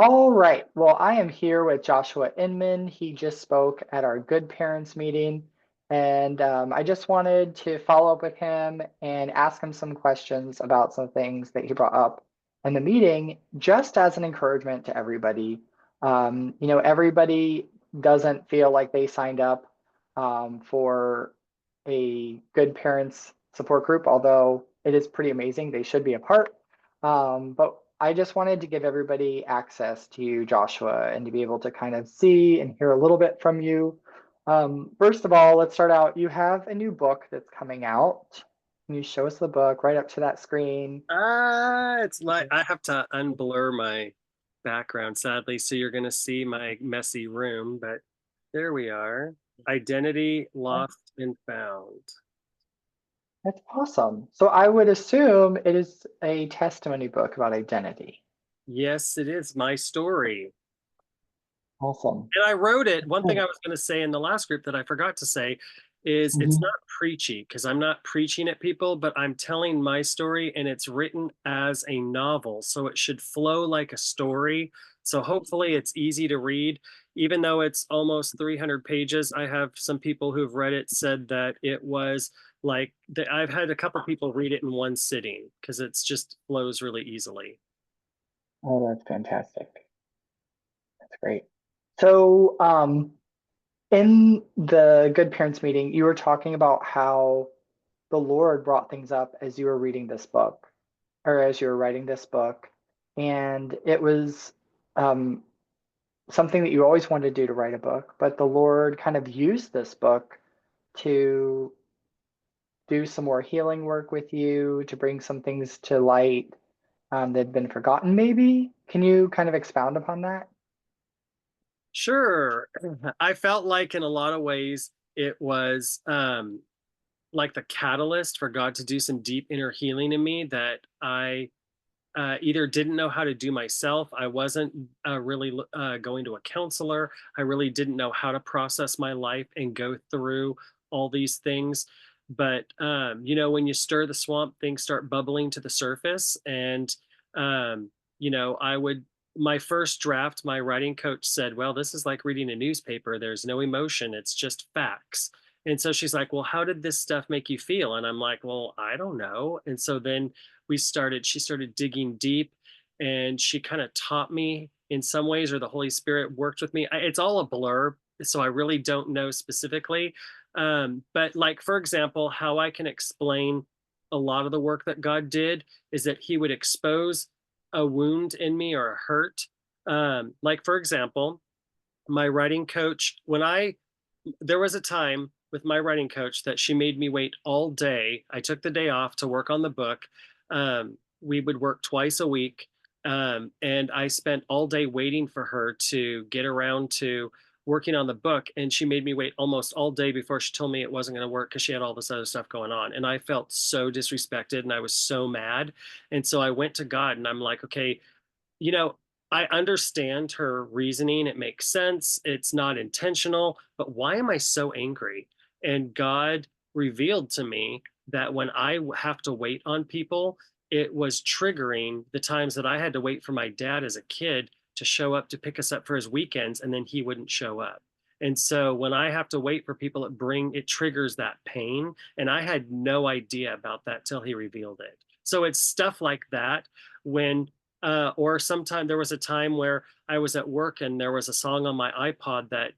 All right. Well, I am here with Joshua Inman. He just spoke at our Good Parents meeting, and I just wanted to follow up with him and ask him some questions about some things that he brought up in the meeting, just as an encouragement to everybody. Everybody doesn't feel like they signed up for a Good Parents support group, although it is pretty amazing. They should be a part. But I just wanted to give everybody access to you, Joshua, and to be able to kind of see and hear a little bit from you. First of all, let's start out. You have a new book that's coming out. Can you show us the book right up to that screen? It's like I have to unblur my background, sadly, so you're going to see my messy room, but there we are. Identity Lost and Found. That's awesome. So I would assume it is a testimony book about identity. Yes, it is my story. Awesome. And I wrote it. One thing I Okay. was going to say in the last group that I forgot to say is it's Mhm. not preachy because I'm not preaching at people, but I'm telling my story and it's written as a novel. So it should flow like a story. So hopefully it's easy to read. Even though it's almost 300 pages, I have some people who've read it said that it was like that. I've had a couple people read it in one sitting because it's just flows really easily. Oh, that's fantastic. That's great. So, in the Good Parents meeting, you were talking about how the Lord brought things up as you were reading this book, or as you were writing this book, and it was um, something that you always wanted to do to write a book, but the Lord kind of used this book to do some more healing work with you, to bring some things to light that had been forgotten, maybe. Can you kind of expound upon that? Sure. I felt like in a lot of ways it was like the catalyst for God to do some deep inner healing in me that I either didn't know how to do myself. I wasn't really going to a counselor. I really didn't know how to process my life and go through all these things. But, when you stir the swamp, things start bubbling to the surface. And, um, I would, my first draft, my writing coach said, well, this is like reading a newspaper. There's no emotion, it's just facts. And so she's like, well, how did this stuff make you feel? And I'm like, well, I don't know. And so then she started digging deep and she kind of taught me in some ways, or the Holy Spirit worked with me. It's all a blur. So I really don't know specifically. But like, for example, how I can explain a lot of the work that God did is that he would expose a wound in me or a hurt. Like, for example, my writing coach, there was a time with my writing coach that she made me wait all day. I took the day off to work on the book. We would work twice a week. And I spent all day waiting for her to get around to working on the book. And she made me wait almost all day before she told me it wasn't going to work because she had all this other stuff going on. And I felt so disrespected and I was so mad. And so I went to God and I'm like, okay, you know, I understand her reasoning. It makes sense. It's not intentional, but why am I so angry? And God revealed to me that when have to wait on people, it was triggering the times that I had to wait for my dad as a kid to show up to pick us up for his weekends, and then he wouldn't show up. And so when I have to wait for people it triggers that pain. And I had no idea about that till he revealed it. So it's stuff like that when or sometime there was a time where I was at work and there was a song on my iPod that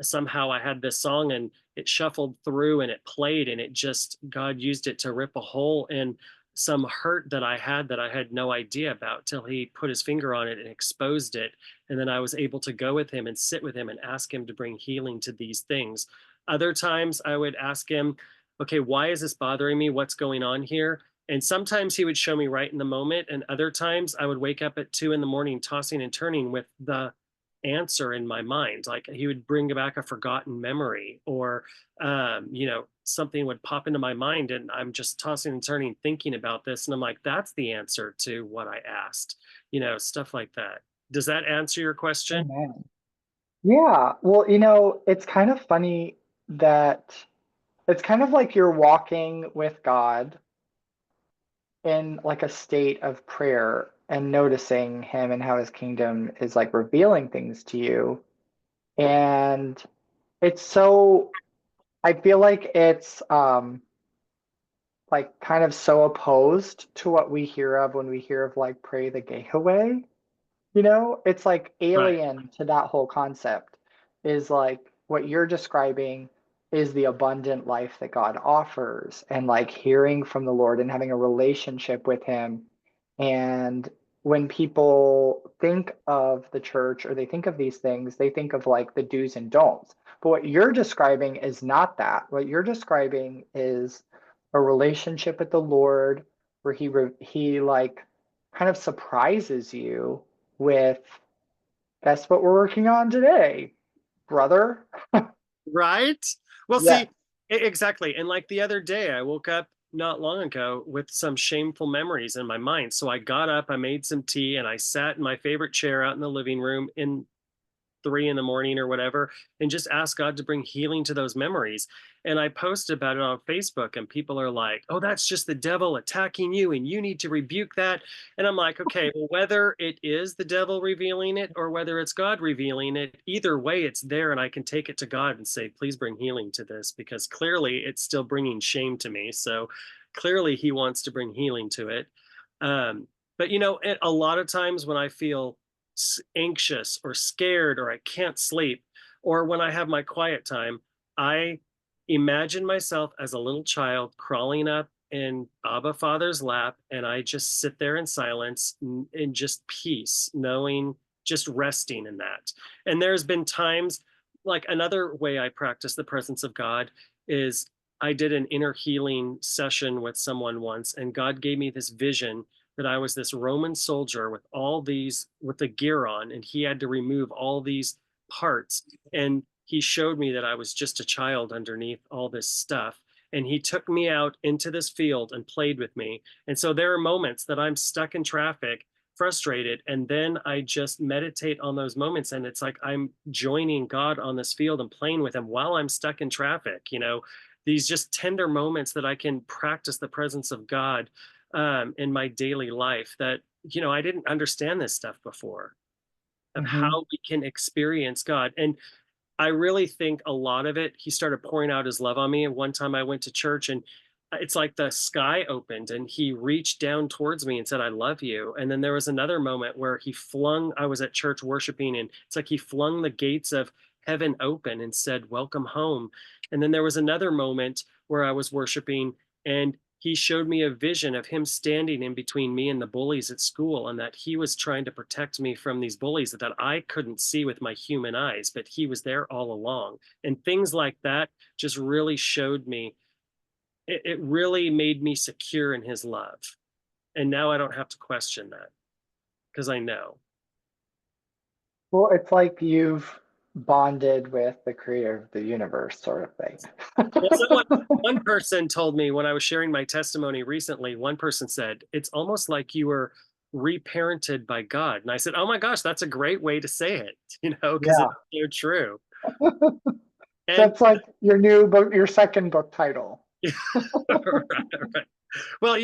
somehow I had this song and it shuffled through and it played and it just God used it to rip a hole in some hurt that I had no idea about till he put his finger on it and exposed it. And then I was able to go with him and sit with him and ask him to bring healing to these things. Other times I would ask him, okay, why is this bothering me? What's going on here? And sometimes he would show me right in the moment. And other times I would wake up at 2 in the morning, tossing and turning with the answer in my mind. Like he would bring back a forgotten memory, or something would pop into my mind, and I'm just tossing and turning, thinking about this, and I'm like, "That's the answer to what I asked." Stuff like that. Does that answer your question? Amen. Yeah. Well, it's kind of funny that it's kind of like you're walking with God in like a state of prayer and noticing him and how his kingdom is like revealing things to you. And it's so, I feel like it's like kind of so opposed to what we hear of when we hear of like pray the gay away. You know, it's like Right. alien to that whole concept is like what you're describing is the abundant life that God offers and like hearing from the Lord and having a relationship with him. And when people think of the church or they think of these things, they think of like the do's and don'ts. But what you're describing is not that. What you're describing is a relationship with the Lord where he like kind of surprises you with, that's what we're working on today, brother. Right? Well, see, Yes. exactly. And like the other day, I woke up not long ago with some shameful memories in my mind. So I got up, I made some tea, and I sat in my favorite chair out in the living room in 3 in the morning or whatever, and just ask God to bring healing to those memories. And I posted about it on Facebook, and people are like, oh, that's just the devil attacking you, and you need to rebuke that. And I'm like, okay, well, whether it is the devil revealing it or whether it's God revealing it, either way, it's there, and I can take it to God and say, please bring healing to this, because clearly it's still bringing shame to me. So clearly he wants to bring healing to it. But a lot of times when I feel anxious or scared or I can't sleep, or when I have my quiet time, I imagine myself as a little child crawling up in Abba Father's lap, and I just sit there in silence in just peace, knowing, just resting in that. And there's been times, like another way I practice the presence of God is I did an inner healing session with someone once, and God gave me this vision that I was this Roman soldier with all these, with the gear on, and he had to remove all these parts. And he showed me that I was just a child underneath all this stuff. And he took me out into this field and played with me. And so there are moments that I'm stuck in traffic, frustrated, and then I just meditate on those moments. And it's like I'm joining God on this field and playing with him while I'm stuck in traffic, these just tender moments that I can practice the presence of God in my daily life that, I didn't understand this stuff before of Hmm. how we can experience God. And I really think a lot of it, he started pouring out his love on me. And one time I went to church, and it's like the sky opened and he reached down towards me and said, I love you. And then there was another moment where I was at church worshiping, and it's like he flung the gates of heaven open and said, welcome home. And then there was another moment where I was worshiping, and he showed me a vision of him standing in between me and the bullies at school, and that he was trying to protect me from these bullies that I couldn't see with my human eyes, but he was there all along. And things like that just really showed me, it really made me secure in his love. And now I don't have to question that because I know. Well, it's like you've bonded with the creator of the universe, sort of Well, thing. one person told me when I was sharing my testimony recently, one person said, it's almost like you were reparented by God. And I said, oh my gosh, that's a great way to say it, because Yeah. it's so true. And That's like your new book, your second book title. right, right. Well,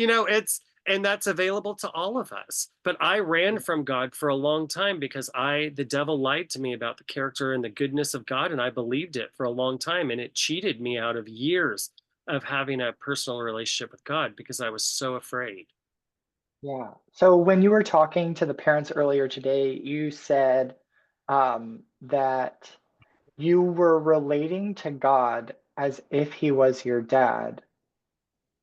and that's available to all of us. But I ran from God for a long time because the devil lied to me about the character and the goodness of God, and I believed it for a long time, and it cheated me out of years of having a personal relationship with God because I was so afraid. Yeah. So when you were talking to the parents earlier today, you said that you were relating to God as if he was your dad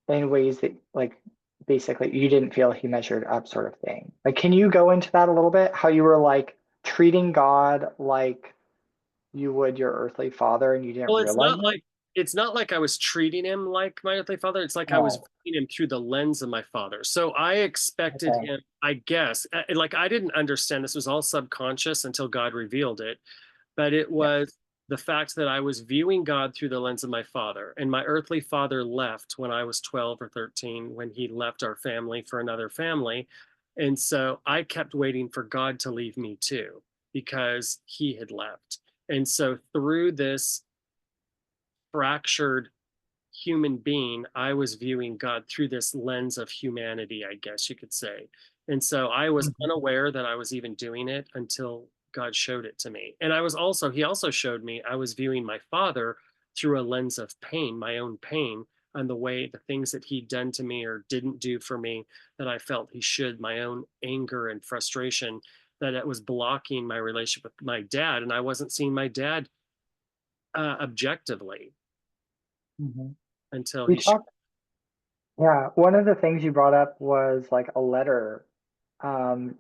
in ways that, like, basically you didn't feel he measured up, sort of thing. Like, can you go into that a little bit? How you were like treating God like you would your earthly father and you didn't Well, realize it? it's not like I was treating him like my earthly father. It's like I was Oh, viewing him through the lens of my father. So I expected okay. him, I guess, like I didn't understand, this was all subconscious until God revealed it. But it Yeah. was the fact that I was viewing God through the lens of my father. And my earthly father left when I was 12 or 13, when he left our family for another family. And so I kept waiting for God to leave me too, because he had left. And so through this fractured human being, I was viewing God through this lens of humanity, I guess you could say. And so I was Mhm. unaware that I was even doing it until God showed it to me. And he also showed me I was viewing my father through a lens of pain, my own pain, and the things that he'd done to me or didn't do for me that I felt he should, my own anger and frustration, that it was blocking my relationship with my dad. And I wasn't seeing my dad objectively Mhm. until We he showed. talked, yeah, one of the things you brought up was like a letter.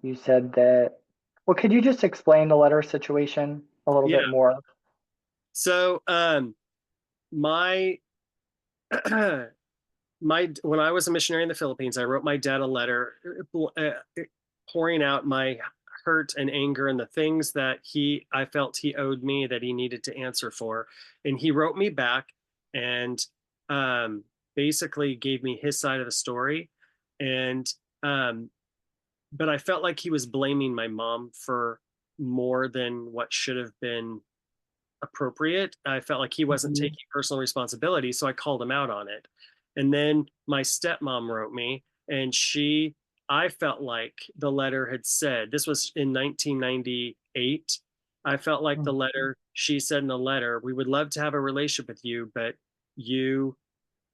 You said that, well, could you just explain the letter situation a little Yeah. bit more? So my when I was a missionary in the Philippines, I wrote my dad a letter pouring out my hurt and anger and the things that I felt he owed me that he needed to answer for. And he wrote me back and um, basically gave me his side of the story. And um, but I felt like he was blaming my mom for more than what should have been appropriate. I felt like he wasn't Mhm. taking personal responsibility, so I called him out on it. And then my stepmom wrote me, and I felt like the letter had said, this was in 1998. I felt like she said in the letter, we would love to have a relationship with you, but you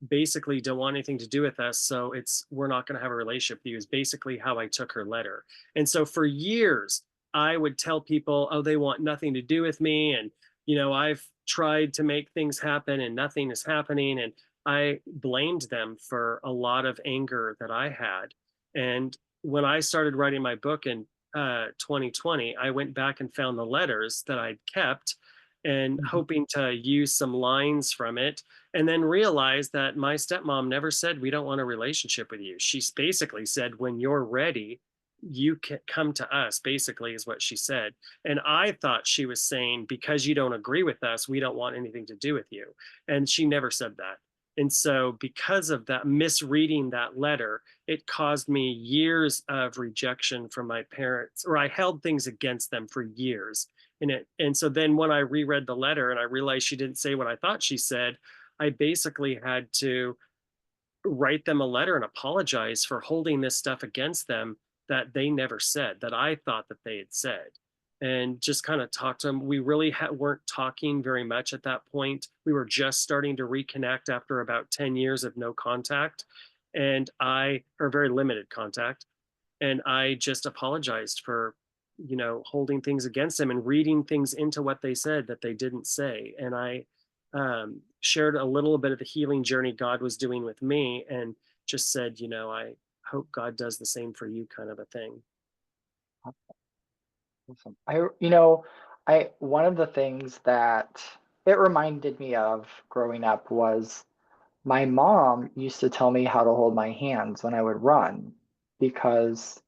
basically don't want anything to do with us, so we're not going to have a relationship with you, is basically how I took her letter. And so for years I would tell people, oh, they want nothing to do with me, and I've tried to make things happen and nothing is happening, and I blamed them for a lot of anger that I had. And when I started writing my book in 2020, I went back and found the letters that I'd kept and Mhm. hoping to use some lines from it, and then realized that my stepmom never said we don't want a relationship with you. She basically said, when you're ready, you can come to us, basically, is what she said. And I thought she was saying, because you don't agree with us, we don't want anything to do with you. And she never said that. And so because of that, misreading that letter, it caused me years of rejection from my parents, or I held things against them for years. And so then when I reread the letter and I realized she didn't say what I thought she said, I basically had to write them a letter and apologize for holding this stuff against them that they never said, that I thought that they had said. And just kind of talk to them. We really weren't talking very much at that point. We were just starting to reconnect after about 10 years of no contact, or very limited contact. And I just apologized for holding things against them and reading things into what they said that they didn't say. And I shared a little bit of the healing journey God was doing with me, and just said, I hope God does the same for you, kind of a thing. Awesome. One of the things that it reminded me of growing up was my mom used to tell me how to hold my hands when I would run because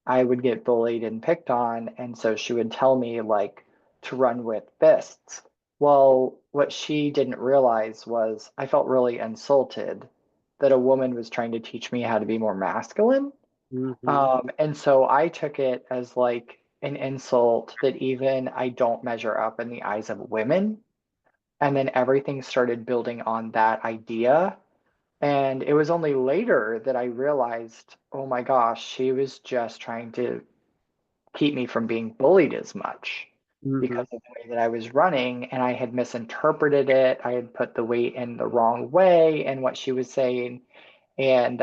I would get bullied and picked on. And so she would tell me like to run with fists. Well, what she didn't realize was I felt really insulted that a woman was trying to teach me how to be more masculine. Hmm. And so I took it as like an insult that even I don't measure up in the eyes of women. And then everything started building on that idea. And it was only later that I realized, oh my gosh, she was just trying to keep me from being bullied as much Hmm. because of the way that I was running. And I had misinterpreted it. I had put the weight in the wrong way and what she was saying. And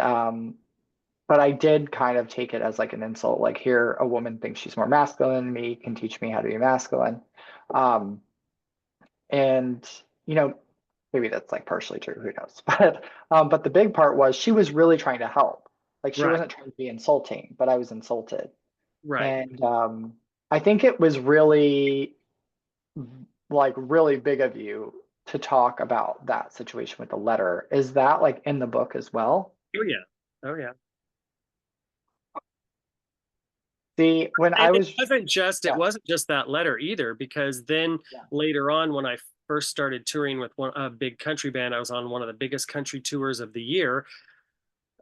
but I did kind of take it as like an insult. Like here, a woman thinks she's more masculine than me, can teach me how to be masculine. Um, and you know, maybe that's like partially true, who knows? But the big part was she was really trying to help. Like she Right, wasn't trying to be insulting, but I was insulted. right. And I think it was really like really big of you to talk about that situation with the letter. Is that like in the book as well? Oh yeah, oh yeah. See, when And I was, it yeah, wasn't just that letter either, because then yeah. later on, when I first started touring with a big country band, I was on one of the biggest country tours of the year.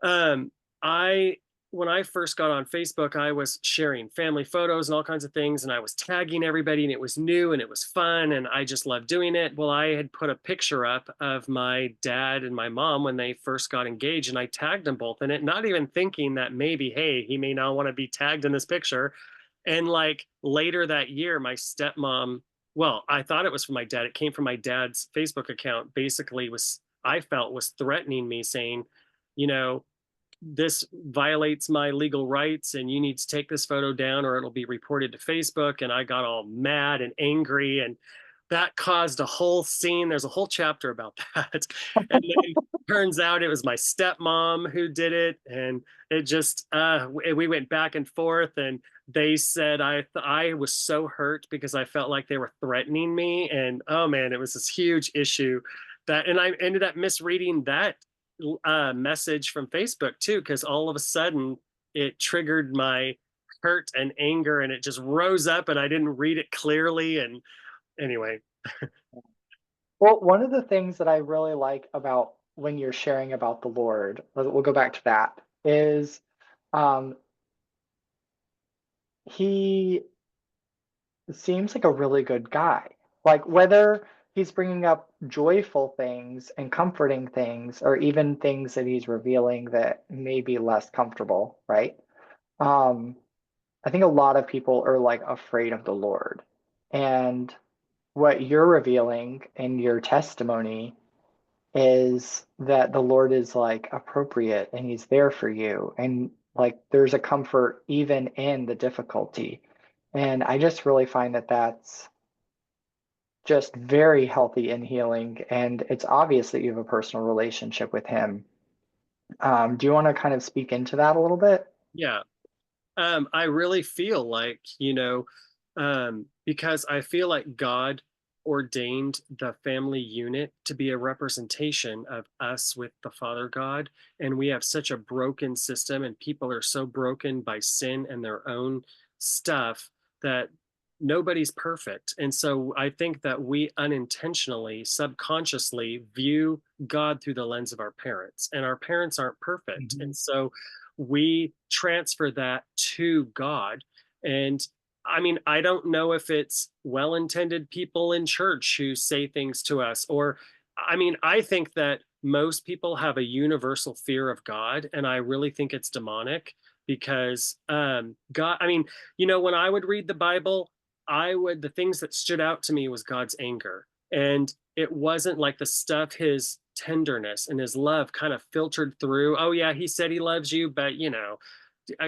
um, I when I first got on Facebook, I was sharing family photos and all kinds of things, and I was tagging everybody, and it was new and it was fun, and I just loved doing it. Well, I had put a picture up of my dad and my mom when they first got engaged, and I tagged them both in it, not even thinking that maybe, hey, he may not want to be tagged in this picture. And like later that year, my stepmom, well, I thought it was from my dad. It came from my dad's Facebook account, basically was, I felt, was threatening me, saying, you know, this violates my legal rights and you need to take this photo down or it'll be reported to Facebook. And I got all mad and angry, and that caused a whole scene. There's a whole chapter about that. And then turns out it was my stepmom who did it. And it just, we went back and forth, and they said I was so hurt because I felt like they were threatening me. And oh man, it was this huge issue that, and I ended up misreading that message from Facebook too, because all of a sudden it triggered my hurt and anger, and it just rose up, and I didn't read it clearly. And anyway, Well, one of the things that I really like about when you're sharing about the Lord, we'll go back to that, is um, he seems like a really good guy. Like whether he's bringing up joyful things and comforting things, or even things that he's revealing that may be less comfortable, right? Um, I think a lot of people are like afraid of the Lord. And what you're revealing in your testimony is that the Lord is like appropriate and he's there for you. And like there's a comfort even in the difficulty. And I just really find that that's just very healthy and healing. And it's obvious that you have a personal relationship with him. Do you want to kind of speak into that a little bit? yeah. I really feel like, because I feel like God ordained the family unit to be a representation of us with the Father God. And we have such a broken system, and people are so broken by sin and their own stuff that nobody's perfect. And so I think that we unintentionally, subconsciously view God through the lens of our parents, and our parents aren't perfect. Mhm. And so we transfer that to God. And I mean, I don't know if it's well intended people in church who say things to us, or I mean, I think that most people have a universal fear of God, and I really think it's demonic because God, I mean, when I would read the Bible, the things that stood out to me was God's anger. And it wasn't like the stuff his tenderness and his love kind of filtered through. Oh, yeah, he said he loves you, but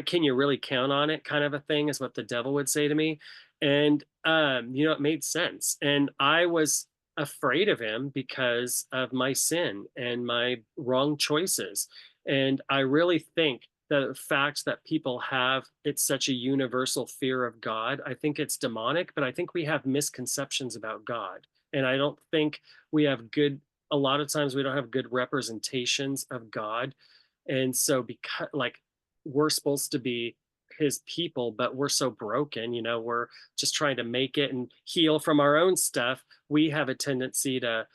can you really count on it? Kind of a thing is what the devil would say to me. And, it made sense. And I was afraid of him because of my sin and my wrong choices. And I really think the fact that people have it's such a universal fear of God, I think it's demonic, but I think we have misconceptions about God. And I don't think we have good, a lot of times we don't have good representations of God. And so because like we're supposed to be his people, but we're so broken, we're just trying to make it and heal from our own stuff. We have a tendency to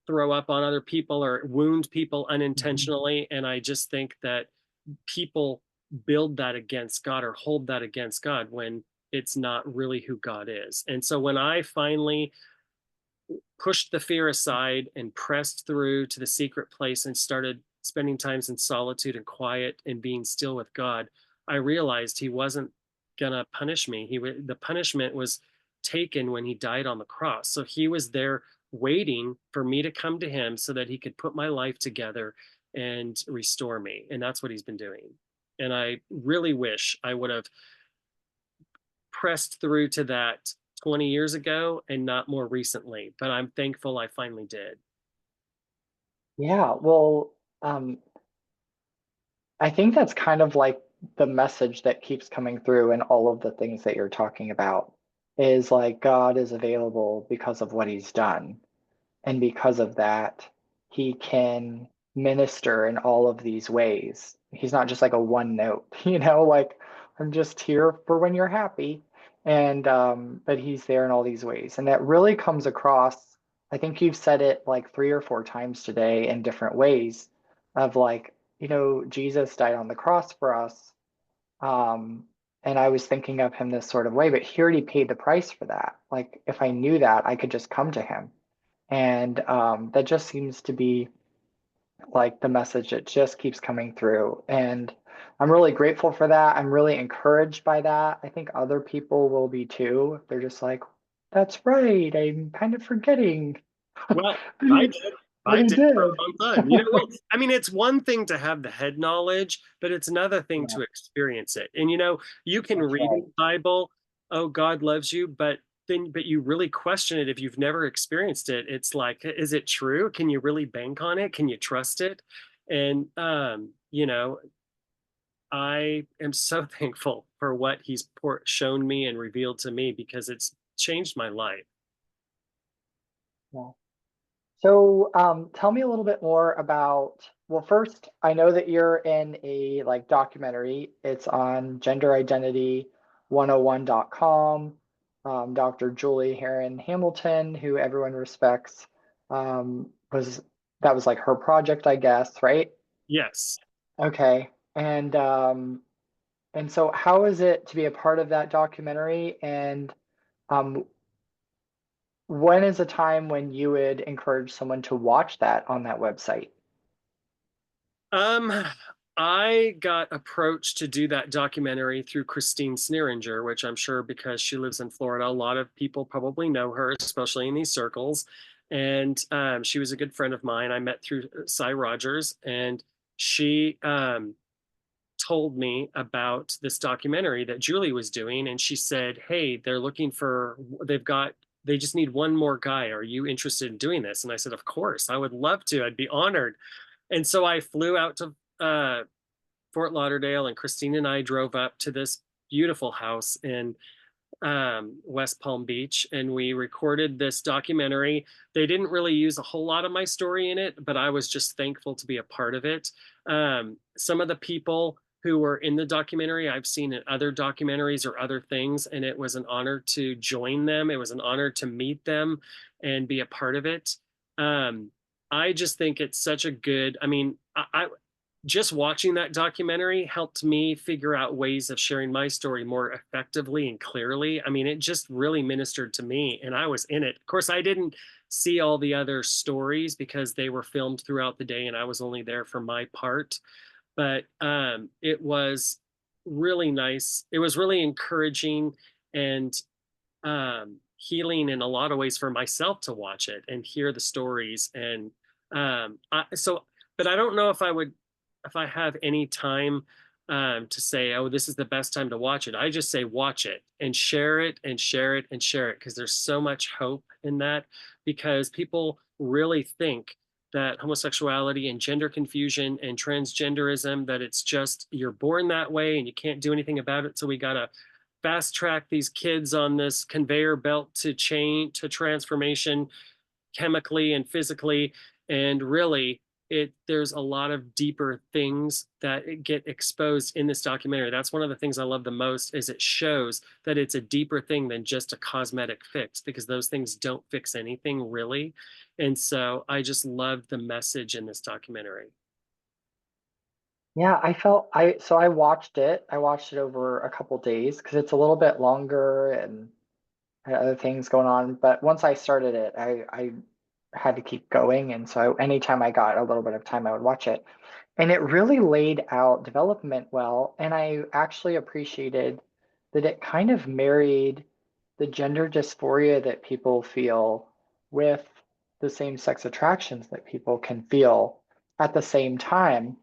throw up on other people or wound people Mhm. unintentionally. And I just think that people build that against God or hold that against God when it's not really who God is. And so when I finally pushed the fear aside and pressed through to the secret place and started spending times in solitude and quiet and being still with God, I realized he wasn't gonna punish me. The punishment was taken when he died on the cross. So he was there waiting for me to come to him so that he could put my life together and restore me. And that's what he's been doing. And I really wish I would have pressed through to that 20 years ago and not more recently, but I'm thankful I finally did. Yeah, well, um, I think that's kind of like the message that keeps coming through in all of the things that you're talking about is like God is available because of what he's done. And because of that, he can minister in all of these ways. He's not just like a one note, like I'm just here for when you're happy. And but he's there in all these ways. And that really comes across, I think you've said it like 3 or 4 times today in different ways of like Jesus died on the cross for us. Um, and I was thinking of him this sort of way, but he already paid the price for that. Like, if I knew that, I could just come to him. And that just seems to be like the message that just keeps coming through. And I'm really grateful for that. I'm really encouraged by that. I think other people will be too. They're just like, that's right. I'm kind of forgetting. Well, But I he, did. but I he did for a did. long time. Well, I mean, it's one thing to have the head knowledge, but it's another thing Yeah, to experience it. And you can that's read in right. the Bible, oh, God loves you, but you really question it if you've never experienced it. It's like, is it true? Can you really bank on it? Can you trust it? And I am so thankful for what he's shown me and revealed to me because it's changed my life. Yeah. So, tell me a little bit more about, well, first, I know that you're in a like documentary. It's on genderidentity101.com. Dr. Julie Heron Hamilton, who everyone respects, was that was like her project, I guess, right? Yes. Okay. And so how is it to be a part of that documentary? And um, when is a time when you would encourage someone to watch that on that website? Um, I got approached to do that documentary through Christine Sneeringer, which I'm sure because she lives in Florida, a lot of people probably know her, especially in these circles. And she was a good friend of mine. I met through Cy Rogers, and she told me about this documentary that Julie was doing. And she said, "Hey, they just need one more guy. Are you interested in doing this?" And I said, "Of course, I would love to. I'd be honored." And so I flew out to Fort Lauderdale, and Christine and I drove up to this beautiful house in West Palm Beach, and we recorded this documentary. They didn't really use a whole lot of my story in it, but I was just thankful to be a part of it. Some of the people who were in the documentary I've seen in other documentaries or other things, and it was an honor to join them. It was an honor to meet them and be a part of it. Um, I just think it's such a good, I mean, I just watching that documentary helped me figure out ways of sharing my story more effectively and clearly. I mean, it just really ministered to me, and I was in it. Of course, I didn't see all the other stories because they were filmed throughout the day and I was only there for my part. But it was really nice. It was really encouraging and healing in a lot of ways for myself to watch it and hear the stories. And but I don't know if I have any time to say, oh, this is the best time to watch it. I just say, watch it and share it and share it and share it because there's so much hope in that because people really think that homosexuality and gender confusion and transgenderism that it's just you're born that way and you can't do anything about it, so we got to fast track these kids on this conveyor belt to change to transformation chemically and physically. And really there's a lot of deeper things that get exposed in this documentary. That's one of the things I love the most is it shows that it's a deeper thing than just a cosmetic fix because those things don't fix anything really. And so I just love the message in this documentary. Yeah, I watched it. I watched it over a couple days because it's a little bit longer and had other things going on. But once I started it, I had to keep going. And so anytime I got a little bit of time, I would watch it. And it really laid out development well. And I actually appreciated that it kind of married the gender dysphoria that people feel with the same-sex attractions that people can feel at the same time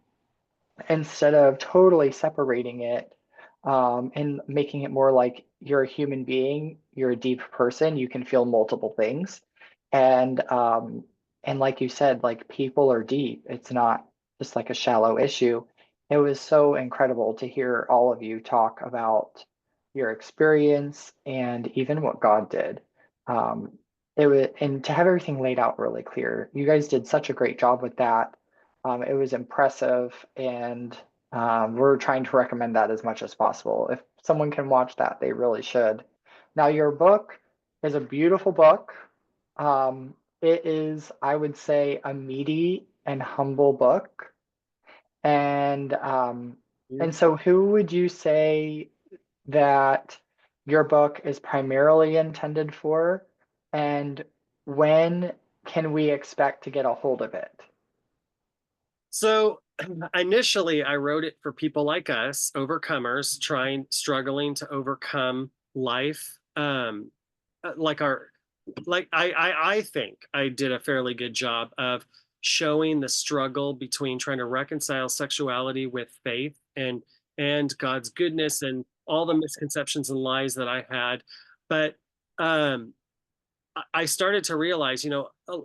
instead of totally separating it and making it more like you're a human being, you're a deep person, you can feel multiple things. And and like you said, like people are deep. It's not just like a shallow issue. It was so incredible to hear all of you talk about your experience and even what God did. Um, it was, and to have everything laid out really clear. You guys did such a great job with that. It was impressive, and we're trying to recommend that as much as possible. If someone can watch that, they really should. Now, your book is a beautiful book. It is, I would say, a meaty and humble book. And You. so who would you say that your book is primarily intended for? And when can we expect to get a hold of it? So initially, I wrote it for people like us, overcomers, struggling to overcome life. Like our, like I think I did a fairly good job of showing the struggle between trying to reconcile sexuality with faith and God's goodness and all the misconceptions and lies that I had. But um, I started to realize,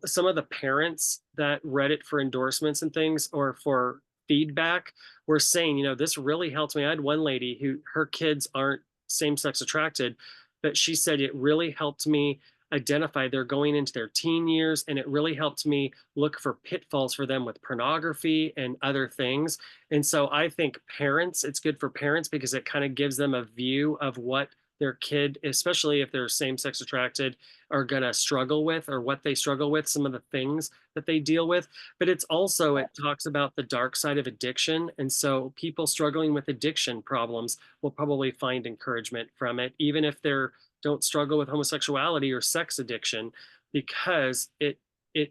some of the parents that read it for endorsements and things or for feedback were saying, this really helped me. I had one lady who her kids aren't same sex attracted, but she said it really helped me identify they're going into their teen years. And it really helped me look for pitfalls for them with pornography and other things. And so I think parents, it's good for parents because it kind of gives them a view of what their kid, especially if they're same sex attracted, are going to struggle with or what they struggle with, some of the things that they deal with. But it's also, it talks about the dark side of addiction. And so people struggling with addiction problems will probably find encouragement from it, even if they're don't struggle with homosexuality or sex addiction, because it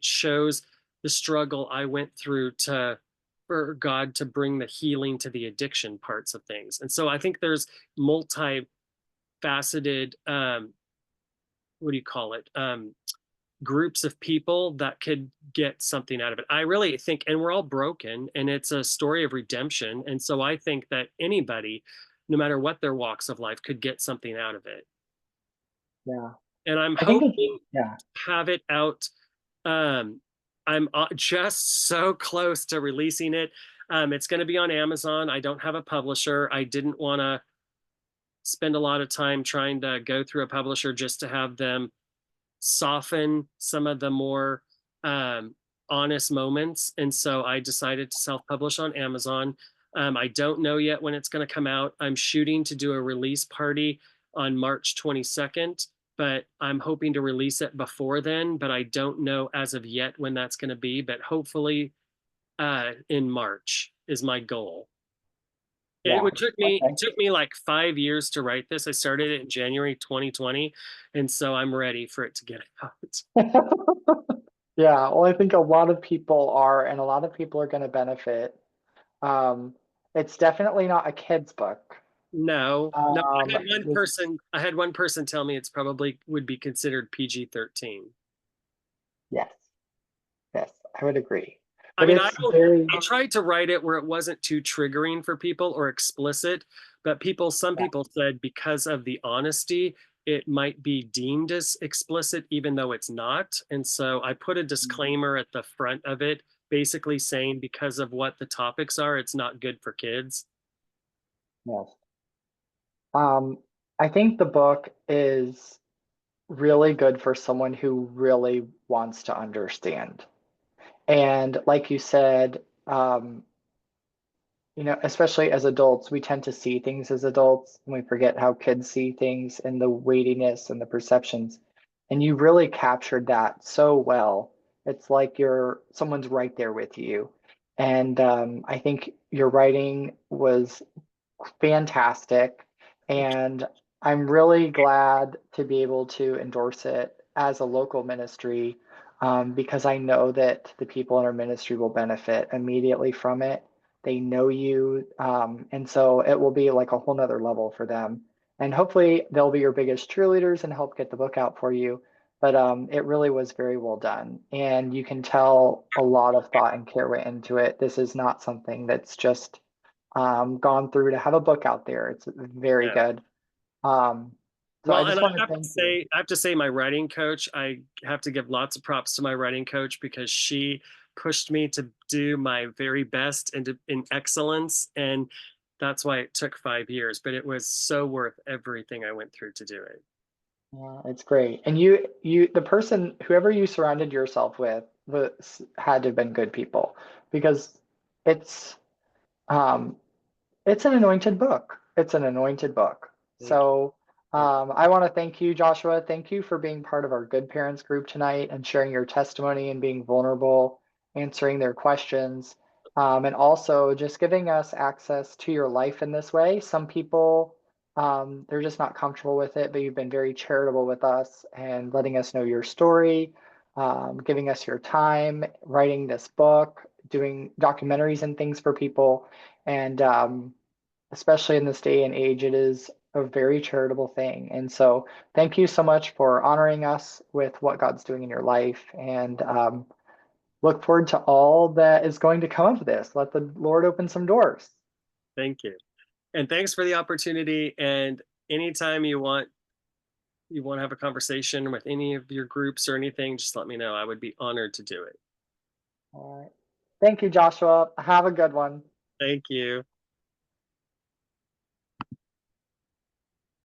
shows the struggle I went through to for God to bring the healing to the addiction parts of things. And so I think there's multifaceted what do you call it? Groups of people that could get something out of it. I really think, and we're all broken, and it's a story of redemption. And so I think that anybody, no matter what their walks of life, could get something out of it. Yeah. And I'm I think it's, hoping yeah. to have it out. Um, I'm just so close to releasing it. It's going to be on Amazon. I don't have a publisher. I didn't want to spend a lot of time trying to go through a publisher just to have them soften some of the more um, honest moments. And so I decided to self publish on Amazon. I don't know yet when it's going to come out. I'm shooting to do a release party on March 22nd, but I'm hoping to release it before then. But I don't know as of yet when that's going to be. But hopefully in March is my goal. It Yeah. would took me Okay. it took me like 5 years to write this. I started it in January 2020, and so I'm ready for it to get out. Yeah, well, I think a lot of people are, and a lot of people are going to benefit. Um, it's definitely not a kid's book. No, no, This, I had one person tell me it's probably would be considered PG-13. yes, yes, I would agree. I But mean, it's very, I tried to write it where it wasn't too triggering for people or explicit, but some yeah, people said because of the honesty, it might be deemed as explicit, even though it's not. And so I put a disclaimer at the front of it, basically saying because of what the topics are, it's not good for kids. yes. Um, I think the book is really good for someone who really wants to understand. And like you said, especially as adults, we tend to see things as adults and we forget how kids see things and the weightiness and the perceptions. And you really captured that so well. It's like someone's right there with you. And I think your writing was fantastic. And I'm really glad to be able to endorse it as a local ministry, because I know that the people in our ministry will benefit immediately from it. They know you. And so it will be like a whole nother level for them. And hopefully they'll be your biggest cheerleaders and help get the book out for you. But it really was very well done. And you can tell a lot of thought and care went into it. This is not something that's just gone through to have a book out there. It's very Yeah. good. Um, so I Well, and just want to thank you. I have to say, my writing coach, I have to give lots of props to my writing coach because she pushed me to do my very best and in excellence. And that's why it took 5 years, but it was so worth everything I went through to do it. Yeah, it's great. And the person, whoever you surrounded yourself with, had to have been good people because it's, um, it's an anointed book. It's an anointed book. Thank So you. I want to thank you, Joshua. Thank you for being part of our Good Parents group tonight and sharing your testimony and being vulnerable, answering their questions. and also just giving us access to your life in this way. Some people, they're just not comfortable with it, but you've been very charitable with us and letting us know your story, giving us your time, writing this book, doing documentaries and things for people. And especially in this day and age, it is a very charitable thing. And so thank you so much for honoring us with what God's doing in your life. And look forward to all that is going to come of this. Let the Lord open some doors. Thank you. And thanks for the opportunity. And anytime you want to have a conversation with any of your groups or anything, just let me know. I would be honored to do it. All right. Thank you, Joshua. Have a good one. Thank you.